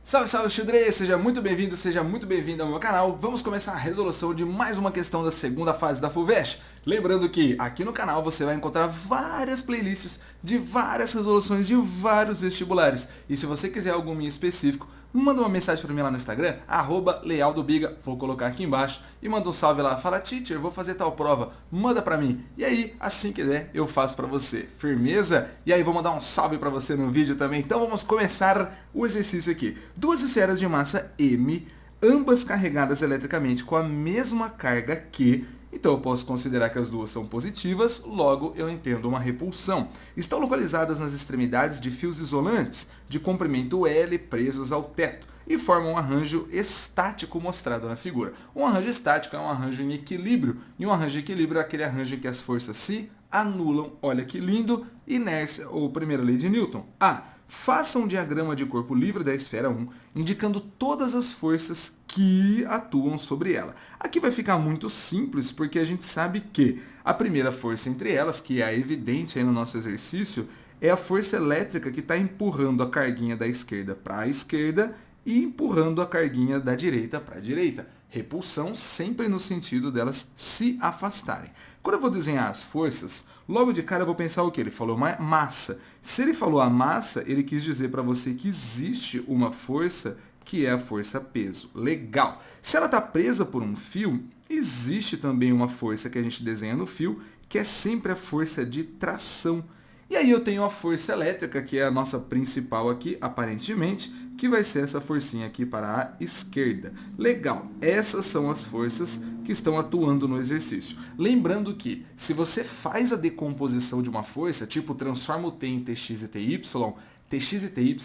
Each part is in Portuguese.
Salve, salve, xadrez! Seja muito bem-vindo ao meu canal. Vamos começar a resolução de mais uma questão da segunda fase da FUVEST. Lembrando que aqui no canal você vai encontrar várias playlists de várias resoluções de vários vestibulares. E se você quiser algum em específico, manda uma mensagem para mim lá no Instagram, @lealdobiga, vou colocar aqui embaixo, e manda um salve lá, fala: teacher, vou fazer tal prova, manda pra mim. E aí, assim que der, eu faço pra você. Firmeza? E aí, vou mandar um salve pra você no vídeo também. Então vamos começar o exercício aqui. Duas esferas de massa M, ambas carregadas eletricamente com a mesma carga Q. Então eu posso considerar que as duas são positivas, logo eu entendo uma repulsão. Estão localizadas nas extremidades de fios isolantes de comprimento L presos ao teto e formam um arranjo estático mostrado na figura. Um arranjo estático é um arranjo em equilíbrio, e um arranjo em equilíbrio é aquele arranjo em que as forças se anulam. Olha que lindo! Inércia, ou primeira lei de Newton. Faça um diagrama de corpo livre da esfera 1, indicando todas as forças que atuam sobre ela. Aqui vai ficar muito simples, porque a gente sabe que a primeira força entre elas, que é evidente aí no nosso exercício, é a força elétrica que está empurrando a carguinha da esquerda para a esquerda e empurrando a carguinha da direita para a direita. Repulsão sempre no sentido delas se afastarem. Quando eu vou desenhar as forças, logo de cara eu vou pensar o que? Ele falou massa. Se ele falou a massa, ele quis dizer para você que existe uma força que é a força peso. Legal. Se ela está presa por um fio, existe também uma força que a gente desenha no fio, que é sempre a força de tração. E aí eu tenho a força elétrica, que é a nossa principal aqui, aparentemente, que vai ser essa forcinha aqui para a esquerda. Legal, essas são as forças que estão atuando no exercício. Lembrando que, se você faz a decomposição de uma força, tipo transforma o T em Tx e Tx e Ty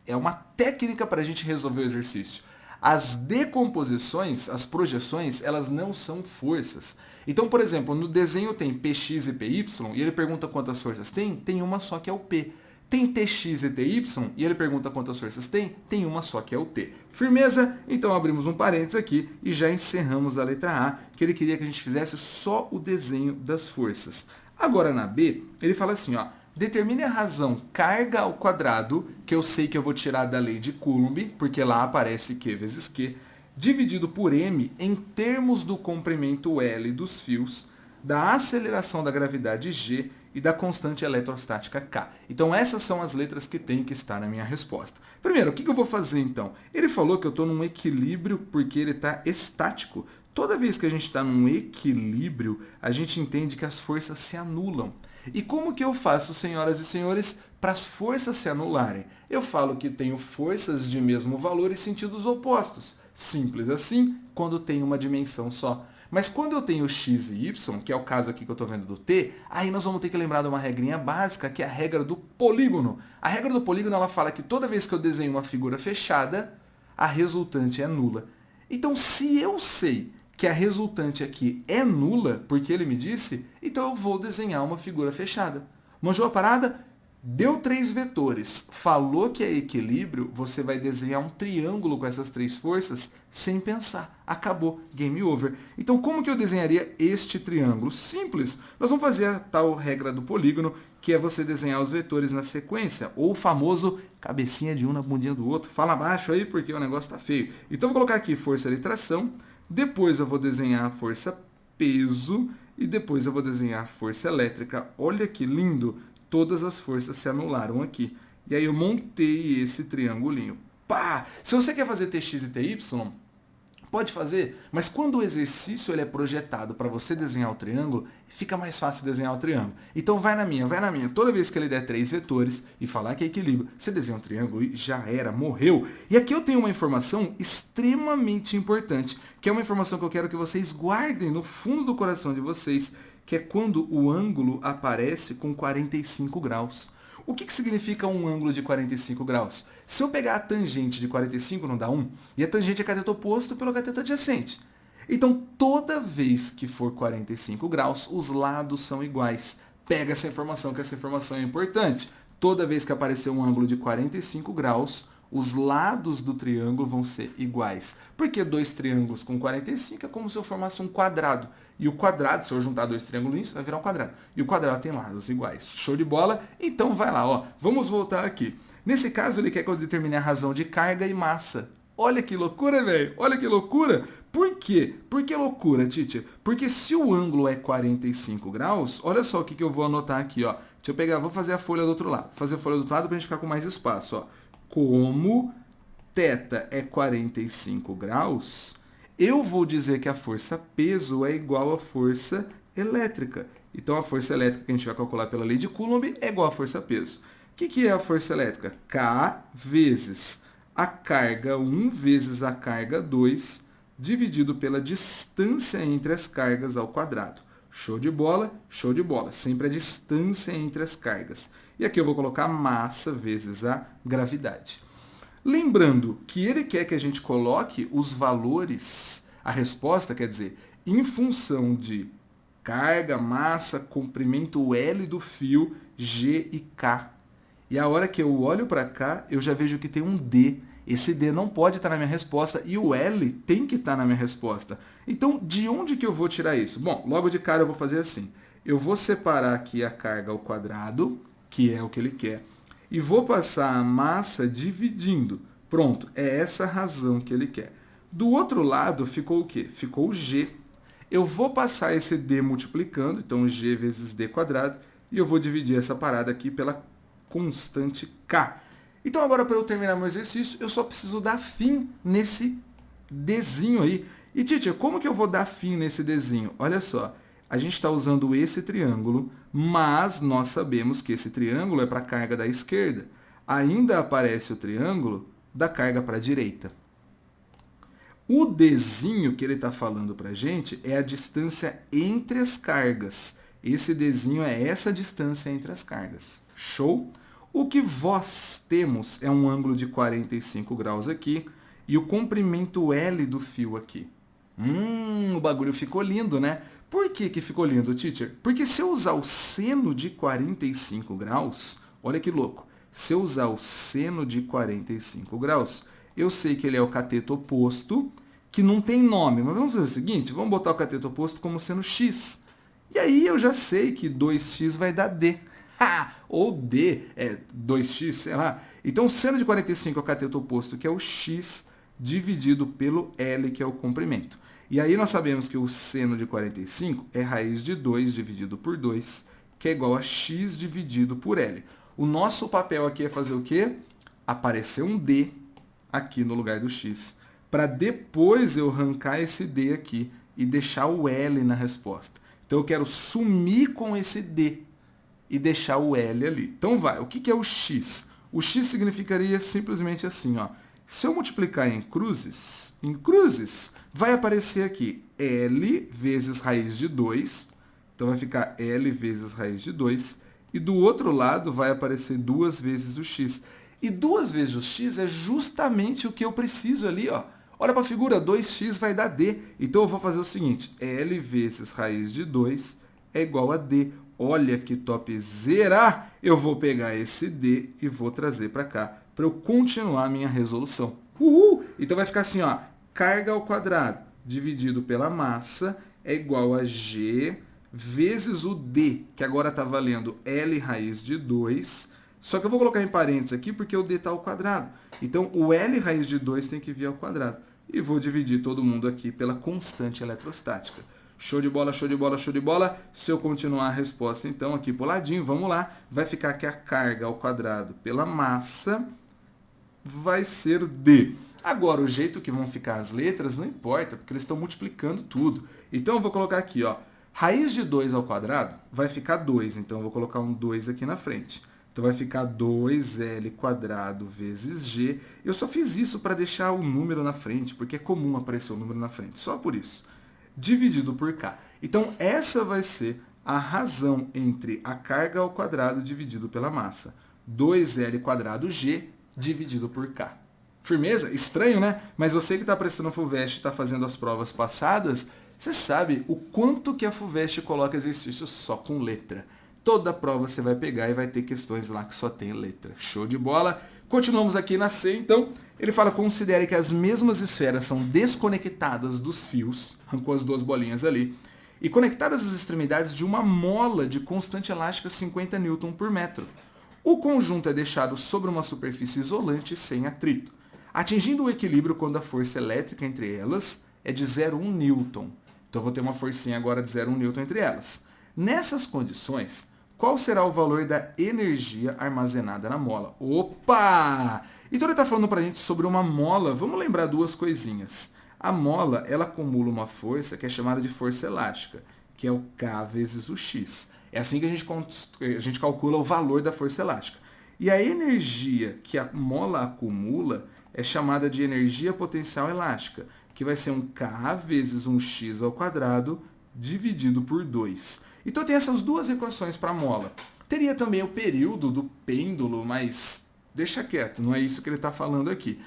é uma técnica para a gente resolver o exercício. As decomposições, as projeções, elas não são forças. Então, por exemplo, no desenho tem Px e Py, e ele pergunta quantas forças tem? Tem uma só, que é o P. Tem Tx e Ty, e ele pergunta quantas forças tem? Tem uma só, que é o T. Firmeza? Então abrimos um parênteses aqui e já encerramos a letra A, que ele queria que a gente fizesse só o desenho das forças. Agora na B, ele fala assim, ó, determine a razão carga ao quadrado, que eu sei que eu vou tirar da lei de Coulomb, porque lá aparece Q vezes Q, dividido por M em termos do comprimento L dos fios, da aceleração da gravidade G e da constante eletrostática K. Então essas são as letras que tem que estar na minha resposta. Primeiro, o que eu vou fazer então? Ele falou que eu estou num equilíbrio porque ele está estático. Toda vez que a gente está num equilíbrio, a gente entende que as forças se anulam. E como que eu faço, senhoras e senhores, para as forças se anularem? Eu falo que tenho forças de mesmo valor e sentidos opostos. Simples assim, quando tem uma dimensão só. Mas quando eu tenho x e y, que é o caso aqui que eu estou vendo do t, aí nós vamos ter que lembrar de uma regrinha básica, que é a regra do polígono. A regra do polígono, ela fala que toda vez que eu desenho uma figura fechada, a resultante é nula. Então, se eu sei que a resultante aqui é nula, porque ele me disse, então eu vou desenhar uma figura fechada. Manjou a parada? Deu 3 vetores, falou que é equilíbrio, você vai desenhar um triângulo com essas 3 forças sem pensar. Acabou, game over. Então como que eu desenharia este triângulo? Simples, nós vamos fazer a tal regra do polígono, que é você desenhar os vetores na sequência, ou o famoso cabecinha de um na bundinha do outro. Fala baixo aí porque o negócio tá feio. Então eu vou colocar aqui força de tração, depois eu vou desenhar a força peso, e depois eu vou desenhar a força elétrica. Olha que lindo! Todas as forças se anularam aqui. E aí eu montei esse triangulinho. Pá! Se você quer fazer Tx e Ty, pode fazer, mas quando o exercício ele é projetado para você desenhar o triângulo, fica mais fácil desenhar o triângulo. Então vai na minha. Toda vez que ele der 3 vetores e falar que é equilíbrio, você desenha um triângulo e já era, morreu. E aqui eu tenho uma informação extremamente importante, que é uma informação que eu quero que vocês guardem no fundo do coração de vocês, que é quando o ângulo aparece com 45 graus. O que significa um ângulo de 45 graus? Se eu pegar a tangente de 45, não dá 1, e a tangente é cateto oposto pelo cateto adjacente. Então, toda vez que for 45 graus, os lados são iguais. Pega essa informação, que essa informação é importante. Toda vez que aparecer um ângulo de 45 graus, os lados do triângulo vão ser iguais. Porque 2 triângulos com 45 é como se eu formasse um quadrado. E o quadrado, se eu juntar 2 triângulos, vai virar um quadrado. E o quadrado tem lados iguais. Show de bola? Então vai lá, ó. Vamos voltar aqui. Nesse caso, ele quer que eu determine a razão de carga e massa. Olha que loucura, velho! Olha que loucura! Por quê? Por que loucura, teacher? Porque se o ângulo é 45 graus, olha só o que eu vou anotar aqui, ó. Deixa eu pegar, vou fazer a folha do outro lado. Vou fazer a folha do outro lado pra gente ficar com mais espaço, ó. Como θ é 45 graus, eu vou dizer que a força peso é igual à força elétrica. Então, a força elétrica que a gente vai calcular pela lei de Coulomb é igual à força peso. O que é a força elétrica? K vezes a carga 1 vezes a carga 2, dividido pela distância entre as cargas ao quadrado. Show de bola? Show de bola. Sempre a distância entre as cargas. E aqui eu vou colocar massa vezes a gravidade. Lembrando que ele quer que a gente coloque os valores, a resposta, quer dizer, em função de carga, massa, comprimento L do fio, G e K. E a hora que eu olho para cá, eu já vejo que tem um D. Esse D não pode estar na minha resposta e o L tem que estar na minha resposta. Então, de onde que eu vou tirar isso? Bom, logo de cara eu vou fazer assim. Eu vou separar aqui a carga ao quadrado, que é o que ele quer, e vou passar a massa dividindo. Pronto, é essa a razão que ele quer. Do outro lado ficou o quê? Ficou o G. Eu vou passar esse D multiplicando, então G vezes D quadrado, e eu vou dividir essa parada aqui pela constante K. Então agora para eu terminar meu exercício, eu só preciso dar fim nesse Dzinho aí. E teacher, como que eu vou dar fim nesse Dzinho? Olha só, a gente está usando esse triângulo, mas nós sabemos que esse triângulo é para a carga da esquerda. Ainda aparece o triângulo da carga para a direita. O Dzinho que ele está falando para a gente é a distância entre as cargas. Esse Dzinho é essa distância entre as cargas. Show? O que vós temos é um ângulo de 45 graus aqui e o comprimento L do fio aqui. O bagulho ficou lindo, né? Por que que ficou lindo, teacher? Porque se eu usar o seno de 45 graus, olha que louco, se eu usar o seno de 45 graus, eu sei que ele é o cateto oposto, que não tem nome. Mas vamos fazer o seguinte, vamos botar o cateto oposto como sendo x. E aí eu já sei que 2x vai dar D. Ou D é 2x, sei lá. Então, o seno de 45 é o cateto oposto, que é o x, dividido pelo L, que é o comprimento. E aí nós sabemos que o seno de 45 é raiz de 2 dividido por 2, que é igual a x dividido por L. O nosso papel aqui é fazer o quê? Aparecer um D aqui no lugar do x, para depois eu arrancar esse D aqui e deixar o L na resposta. Então, eu quero sumir com esse D e deixar o L ali. Então, vai. O que é o x? O x significaria simplesmente assim, ó. Se eu multiplicar em cruzes, vai aparecer aqui L vezes raiz de 2. Então, vai ficar L vezes raiz de 2. E do outro lado vai aparecer 2 vezes o x. E 2 vezes o x é justamente o que eu preciso ali, ó. Olha para a figura, 2x vai dar D. Então, eu vou fazer o seguinte, L vezes raiz de 2 é igual a D. Olha que topzera! Eu vou pegar esse D e vou trazer para cá, para eu continuar a minha resolução. Uhul! Então, vai ficar assim, ó, carga ao quadrado dividido pela massa é igual a G vezes o D, que agora está valendo L raiz de 2. Só que eu vou colocar em parênteses aqui porque o D está ao quadrado. Então, o L raiz de 2 tem que vir ao quadrado. E vou dividir todo mundo aqui pela constante eletrostática. Show de bola, show de bola, show de bola. Se eu continuar a resposta, então, aqui pro ladinho, vamos lá. Vai ficar que a carga ao quadrado pela massa vai ser D. Agora, o jeito que vão ficar as letras não importa, porque eles estão multiplicando tudo. Então, eu vou colocar aqui, ó. Raiz de 2 ao quadrado vai ficar 2. Então, eu vou colocar um 2 aqui na frente. Então, vai ficar 2L quadrado vezes G. Eu só fiz isso para deixar o número na frente, porque é comum aparecer o número na frente. Só por isso. Dividido por K. Então, essa vai ser a razão entre a carga ao quadrado dividido pela massa. 2L quadrado G dividido por K. Firmeza? Estranho, né? Mas você que está prestando a FUVEST e está fazendo as provas passadas, você sabe o quanto que a FUVEST coloca exercícios só com letra. Toda prova você vai pegar e vai ter questões lá que só tem letra. Show de bola? Continuamos aqui na C, então. Ele fala, considere que as mesmas esferas são desconectadas dos fios, arrancou as duas bolinhas ali, e conectadas às extremidades de uma mola de constante elástica 50 N por metro. O conjunto é deixado sobre uma superfície isolante sem atrito, atingindo o equilíbrio quando a força elétrica entre elas é de 0,1 newton. Então eu vou ter uma forcinha agora de 0,1 newton entre elas. Nessas condições, qual será o valor da energia armazenada na mola? Opa! Então ele está falando para a gente sobre uma mola. Vamos lembrar duas coisinhas. A mola, ela acumula uma força que é chamada de força elástica, que é o K vezes o X. É assim que a gente calcula o valor da força elástica. E a energia que a mola acumula é chamada de energia potencial elástica, que vai ser um K vezes um X ao quadrado dividido por 2. Então tem essas duas equações para a mola. Teria também o período do pêndulo, mas deixa quieto, não é isso que ele está falando aqui.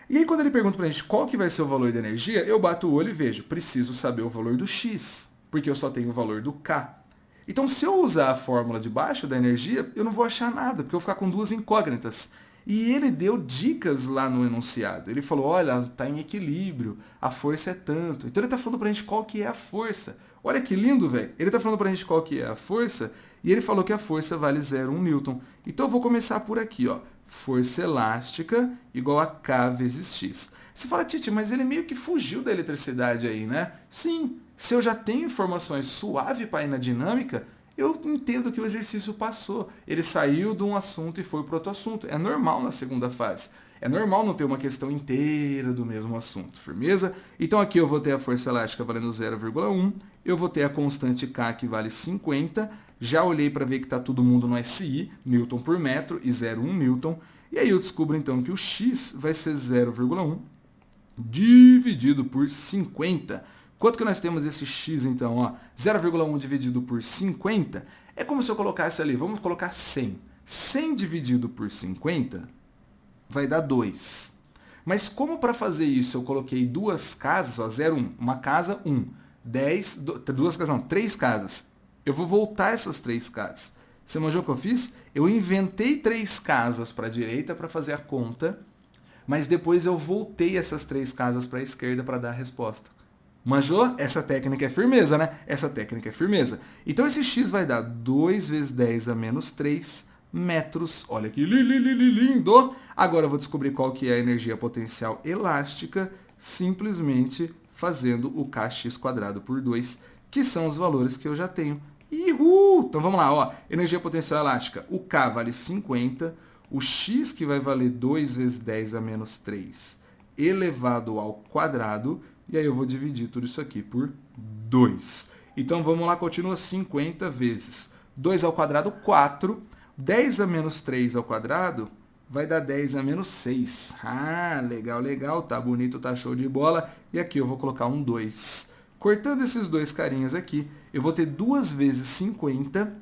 E aí quando ele pergunta para a gente qual que vai ser o valor da energia, eu bato o olho e vejo, preciso saber o valor do X, porque eu só tenho o valor do K. Então se eu usar a fórmula de baixo da energia, eu não vou achar nada, porque eu vou ficar com duas incógnitas. E ele deu dicas lá no enunciado. Ele falou, olha, está em equilíbrio, a força é tanto. Então ele está falando para a gente qual que é a força. Olha que lindo, velho. Ele está falando para a gente qual que é a força e ele falou que a força vale 0,1 newton. Então eu vou começar por aqui, ó. Força elástica igual a K vezes X. Você fala, Tite, mas ele meio que fugiu da eletricidade aí, né? Sim, se eu já tenho informações suave para ir na dinâmica, eu entendo que o exercício passou. Ele saiu de um assunto e foi para outro assunto. É normal na segunda fase. É normal não ter uma questão inteira do mesmo assunto, firmeza? Então aqui eu vou ter a força elástica valendo 0,1, eu vou ter a constante K que vale 50, já olhei para ver que está todo mundo no SI, Newton por metro, e 0,1 Newton, e aí eu descubro então que o X vai ser 0,1 dividido por 50. Quanto que nós temos esse X então? Ó, 0,1 dividido por 50 é como se eu colocasse ali, vamos colocar 100. 100 dividido por 50 vai dar 2. Mas como para fazer isso eu coloquei duas casas, ó, 0, 1, uma casa, 1, 10, duas casas não, 3 casas. Eu vou voltar essas 3 casas. Você manjou o que eu fiz? Eu inventei 3 casas para a direita para fazer a conta, mas depois eu voltei essas 3 casas para a esquerda para dar a resposta. Manjou? Essa técnica é firmeza, né? Essa técnica é firmeza. Então esse X vai dar 2 vezes 10 a menos 3 metros. Olha que lindo! Agora eu vou descobrir qual que é a energia potencial elástica, simplesmente fazendo o kx quadrado por 2, que são os valores que eu já tenho. Uhul! Então vamos lá, ó. Energia potencial elástica. O K vale 50, o X que vai valer 2 vezes 10 a menos 3 elevado ao quadrado, e aí eu vou dividir tudo isso aqui por 2. Então vamos lá, continua 50 vezes 2 ao quadrado, 4. 10 a menos 3 ao quadrado vai dar 10 a menos 6. Ah, legal, legal, tá bonito, tá show de bola. E aqui eu vou colocar um 2. Cortando esses dois carinhas aqui, eu vou ter 2 vezes 50,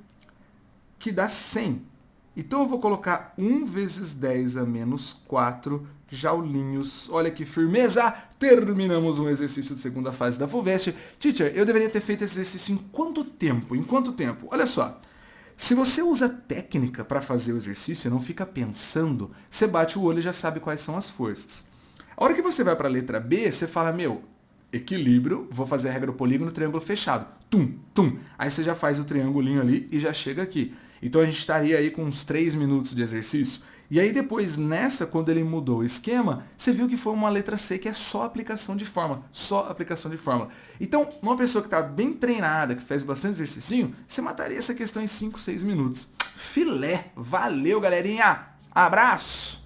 que dá 100. Então eu vou colocar 1 vezes 10 a menos 4 joulinhos. Olha que firmeza! Terminamos um exercício de segunda fase da FUVEST. Teacher, eu deveria ter feito esse exercício em quanto tempo? Em quanto tempo? Olha só. Se você usa técnica para fazer o exercício e não fica pensando, você bate o olho e já sabe quais são as forças. A hora que você vai para a letra B, você fala, meu, equilíbrio, vou fazer a regra do polígono, triângulo fechado. Tum, tum. Aí você já faz o triângulinho ali e já chega aqui. Então a gente estaria aí com uns 3 minutos de exercício. E aí depois nessa, quando ele mudou o esquema, você viu que foi uma letra C, que é só aplicação de fórmula. Só aplicação de fórmula. Então, uma pessoa que está bem treinada, que fez bastante exercício, você mataria essa questão em 5, 6 minutos. Filé! Valeu, galerinha! Abraço!